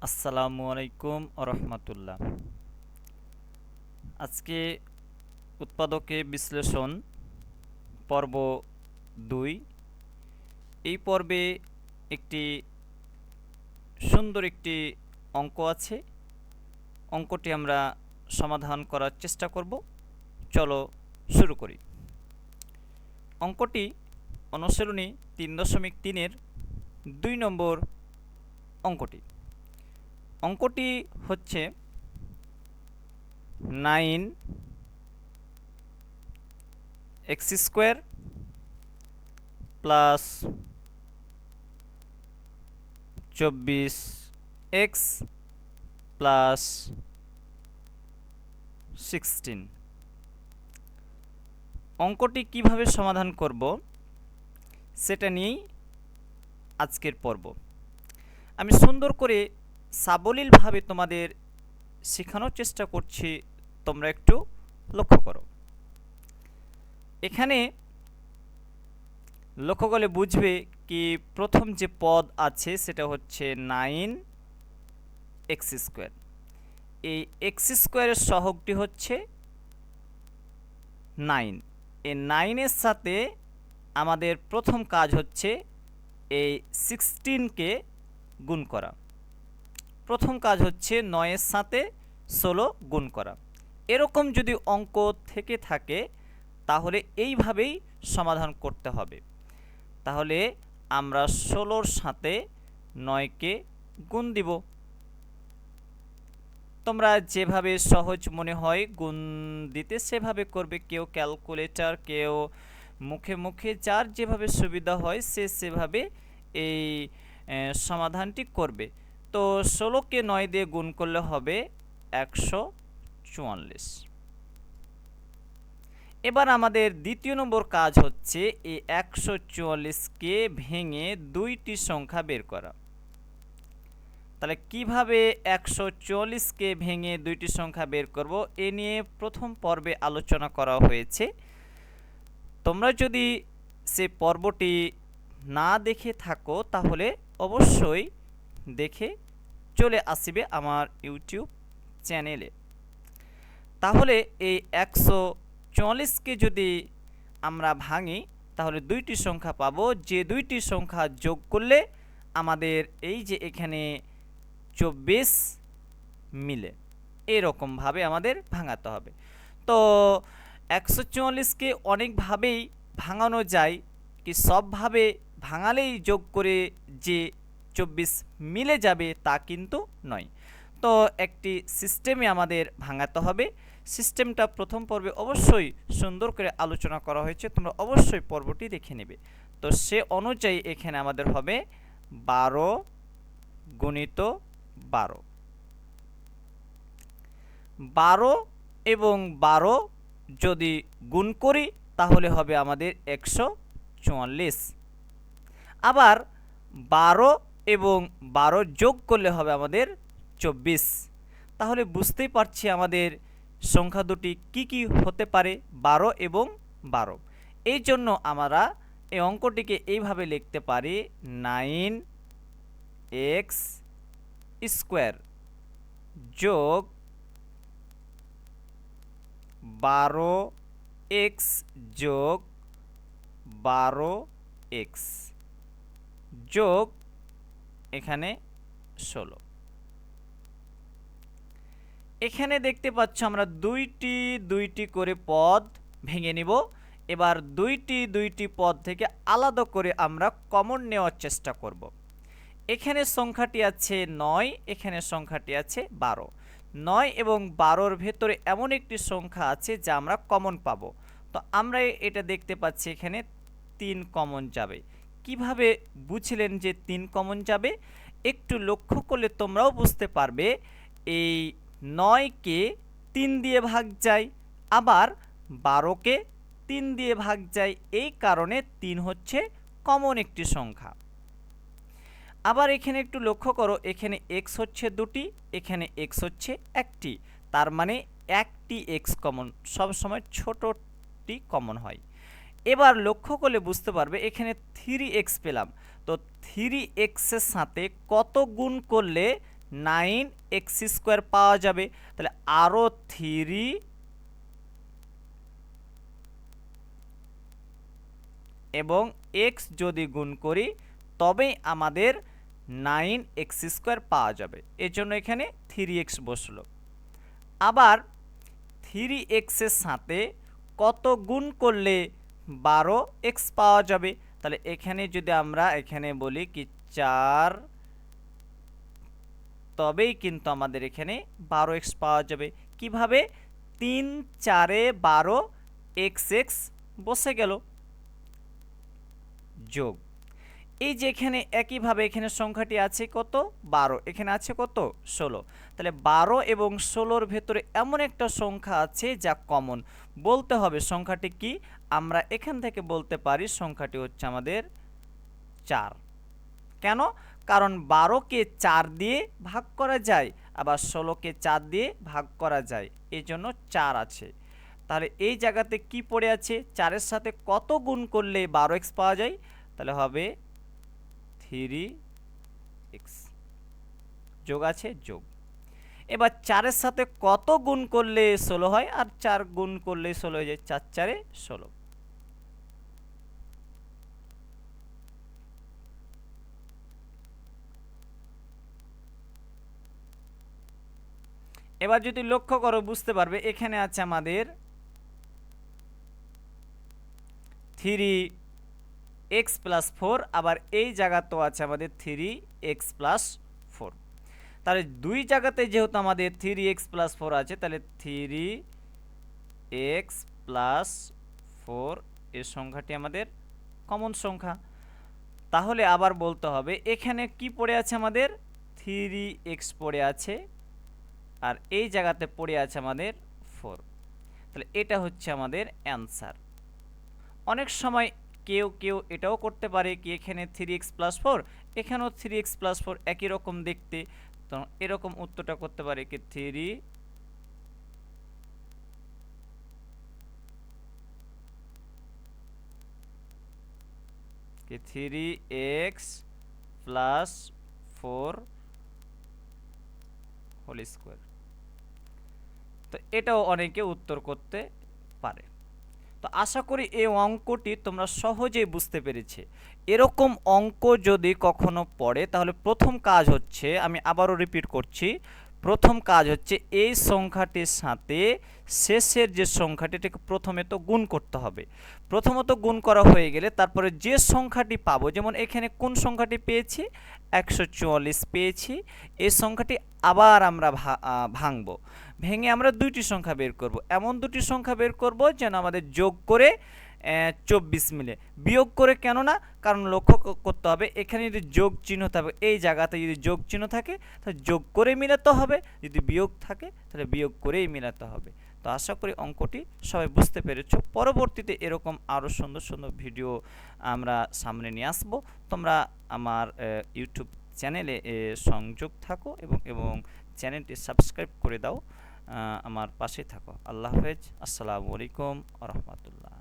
আসসালামু আলাইকুম রহমতুল্লাহ। আজকে উৎপাদকে বিশ্লেষণ পর্ব 2। এই পর্বে একটি সুন্দর একটি অঙ্ক আছে। অঙ্কটি আমরা সমাধান করার চেষ্টা করব। চলো শুরু করি। অঙ্কটি অনুশীলনী 3.3-এর 2 নম্বর অঙ্কটি। অঙ্কটি হচ্ছে 9x² প্লাস 24x প্লাস 16। অঙ্কটি কিভাবে সমাধান করব সেটা নিয়েই আজকের পর্ব। আমি সুন্দর করে সাবলীলভাবে তোমাদের শেখানোর চেষ্টা করছি, তোমরা একটু লক্ষ্য করো। এখানে লক্ষ্য করলে বুঝবে কি প্রথম যে পদ আছে সেটা হচ্ছে 9x²। এই x² সহগটি হচ্ছে 9। এই 9-এর সাথে আমাদের প্রথম কাজ হচ্ছে এই 16কে গুণ করা। প্রথম কাজ হচ্ছে 9-এর সাথে 16 গুণ করা। এরকম যদি অঙ্ক থেকে থাকে তাহলে এইভাবেই সমাধান করতে হবে। তাহলে আমরা 16-র সাথে 9কে গুণ দিব। তোমরা যেভাবে সহজ মনে হয় গুণ দিতে সেভাবে করবে। কেউ ক্যালকুলেটর, কেউ মুখে মুখে, যার যেভাবে সুবিধা হয় সে সেভাবে এই সমাধানটি করবে। তো 16কে 9 দিয়ে গুণ করলে হবে 144। এবার আমাদের দ্বিতীয় নম্বর কাজ হচ্ছে এই 144কে ভেঙে দুইটি সংখ্যা বের করা। তাহলে কিভাবে 144কে ভেঙে দুইটি সংখ্যা বের করব এ নিয়ে প্রথম পর্বে আলোচনা করা হয়েছে। তোমরা যদি সে পর্বটি না দেখে থাকো তাহলে অবশ্যই দেখে চলে আসবে আমার ইউটিউব চ্যানেলে। তাহলে এই 144কে যদি আমরা ভাঙি তাহলে দুইটি সংখ্যা পাবো, যে দুইটি সংখ্যা যোগ করলে আমাদের এই যে এখানে 24 মিলে। এরকমভাবে আমাদের ভাঙাতে হবে। তো 144কে অনেকভাবেই ভাঙানো যায়, কি সবভাবে ভাঙালেই যোগ করে যে 24 মিলে যাবে তা কিন্তু নয়। তো একটি সিস্টেমে আমাদের ভাঙাতে হবে। সিস্টেমটা প্রথম পর্বে অবশ্যই সুন্দর করে আলোচনা করা হয়েছে, তোমরা অবশ্যই পর্বটি দেখে নেবে। তো সে অনুযায়ী এখানে আমাদের হবে 12 গুণিত 12। 12 এবং 12 যদি গুণ করি তাহলে হবে আমাদের 144। আবার 12 এবং 12 যোগ করলে হবে আমাদের 24। তাহলে বুঝতেই পারছি আমাদের সংখ্যা দুটি কি কি হতে পারে, 12 এবং 12। এই জন্য আমরা এই অঙ্কটিকে এইভাবে লিখতে পারি 9x² যোগ 12x যোগ 12x যোগ এখানে 16। এখানে দেখতে পাচ্ছ আমরা দুইটি দুইটি করে পদ ভেঙে নিব। এবার দুইটি দুইটি পদ থেকে আলাদা করে আমরা কমন নেওয়ার চেষ্টা করব। এখানে সংখ্যাটি আছে 9, এখানে সংখ্যাটি আছে 12। 9 এবং 12-র ভেতরে এমন একটি সংখ্যা আছে যা আমরা কমন পাবো। তো আমরা এটা দেখতে পাচ্ছি এখানে 3 কমন যাবে। কিভাবে বুঝলেন যে 3 কমন যাবে? একটু লক্ষ্য করলে তোমরাও বুঝতে পারবে। এই 9কে 3 দিয়ে ভাগ যায়, আবার 12কে 3 দিয়ে ভাগ যায়। এই কারণে 3 হচ্ছে কমন একটি সংখ্যা। আবার এখানে একটু লক্ষ্য করো, এখানে x হচ্ছে দুটি, এখানে x হচ্ছে একটি। তার মানে একটি x কমন, সবসময় ছোটটি কমন হয়। এবার লক্ষ্য করলে বুঝতে পারবে এখানে 3x পেলাম। তো 3x এর সাথে কত গুণ করলে 9x² পাওয়া যাবে। তাহলে আরও 3 এবং x যদি গুণ করি তবেই আমাদের 9x² পাওয়া যাবে। এর জন্য এখানে 3x বসলো। আবার 3x এর সাথে কত গুণ করলে 12x পাওয়া যাবে? তাহলে এখানে যদি আমরা এখানে বলি কি 4, তবেই কিন্তু আমাদের এখানে 12x পাওয়া যাবে। কিভাবে? 3 4 12 x বসে গেল যোগ। এই যে এখানে একইভাবে এখানে সংখ্যাটি আছে কত? 12, এখানে আছে কত? 16। তাহলে 12 এবং 16-র ভেতরে এমন একটা সংখ্যা আছে যা কমন। বলতে হবে সংখ্যাটি কি? আমরা এখান থেকে বলতে পারি সংখ্যাটি হচ্ছে আমাদের 4। কেন? কারণ 12কে 4 দিয়ে ভাগ করা যায়, আবার 16কে 4 দিয়ে ভাগ করা যায়, এই জন্য 4 আছে। তাহলে এই জায়গাতে কি পড়ে আছে? 4-এর সাথে কত গুণ করলে 12x পাওয়া যায়? তাহলে হবে 3x, যোগ আছে, যোগ। এবার 4-এর সাথে কত গুণ করলে 16 হয়? আর 4 গুণ করলে 16 হয়ে যায়, 4 4 16। এবার যদি লক্ষ্য করো বুঝতে পারবে এখানে আছে আমাদের 3x + 4, আবার এই জায়গাতেও আছে আমাদের 3x + 4। তাহলে দুই জায়গাতে যেহেতু আমাদের 3x + 4 আছে, তাহলে 3x + 4 এর সংখ্যাটি আমাদের কমন সংখ্যা। তাহলে আবার বলতে হবে এখানে কি পড়ে আছে আমাদের? 3x পড়ে আছে, আর এই জায়গাতে পড়ে আছে আমাদের 4। তাহলে এটা হচ্ছে আমাদের অ্যান্সার। অনেক সময় কেউ কেউ এটাও করতে পারে কি এখানে 3x + 4, এখানেও 3x + 4 একই রকম দেখতে, তো এরকম উত্তরটা করতে পারে কি 3x + 4 হোল স্কয়ার। তো এটাও অনেকে উত্তর করতে পারে। তো আশা করি এই অঙ্কটি তোমরা সহজেই বুঝতে পেরেছে। এরকম অঙ্ক যদি কখনো পড়ে তাহলে প্রথম কাজ হচ্ছে, আমি আবারও রিপিট করছি, প্রথম কাজ হচ্ছে এই সংখ্যাটির সাথে শেষের যে সংখ্যাটি এটাকে প্রথমে তো গুণ করতে হবে। প্রথমত গুণ করা হয়ে গেলে তারপরে যে সংখ্যাটি পাবো, যেমন এখানে কোন সংখ্যাটি পেয়েছি? 144 পেয়েছি। এই সংখ্যাটি আবার আমরা ভাঙবো, ভেঙে আমরা দুইটি সংখ্যা বের করব। এমন দুটি সংখ্যা বের করব যেন আমাদের যোগ করে 24 মিলে। বিয়োগ করে কেন না? কারণ লক্ষ্য করতে হবে এখানে যদি যোগ চিহ্ন থাকে, এই জায়গাতে যদি যোগ চিহ্ন থাকে তাহলে যোগ করে মিলাতে হবে, যদি বিয়োগ থাকে তাহলে বিয়োগ করেই মিলাতে হবে। তো আশা করি অঙ্কটি সবাই বুঝতে পেরেছো। পরবর্তীতে এরকম আরও সুন্দর সুন্দর ভিডিও আমরা সামনে নিয়ে আসবো। তোমরা আমার ইউটিউব চ্যানেলে সংযোগ থাকো এবং চ্যানেলটি সাবস্ক্রাইব করে দাও, আমার পাশে থাকো। আল্লাহ হাফেজ, আসসালামু আলাইকুম ওয়া রাহমাতুল্লাহ।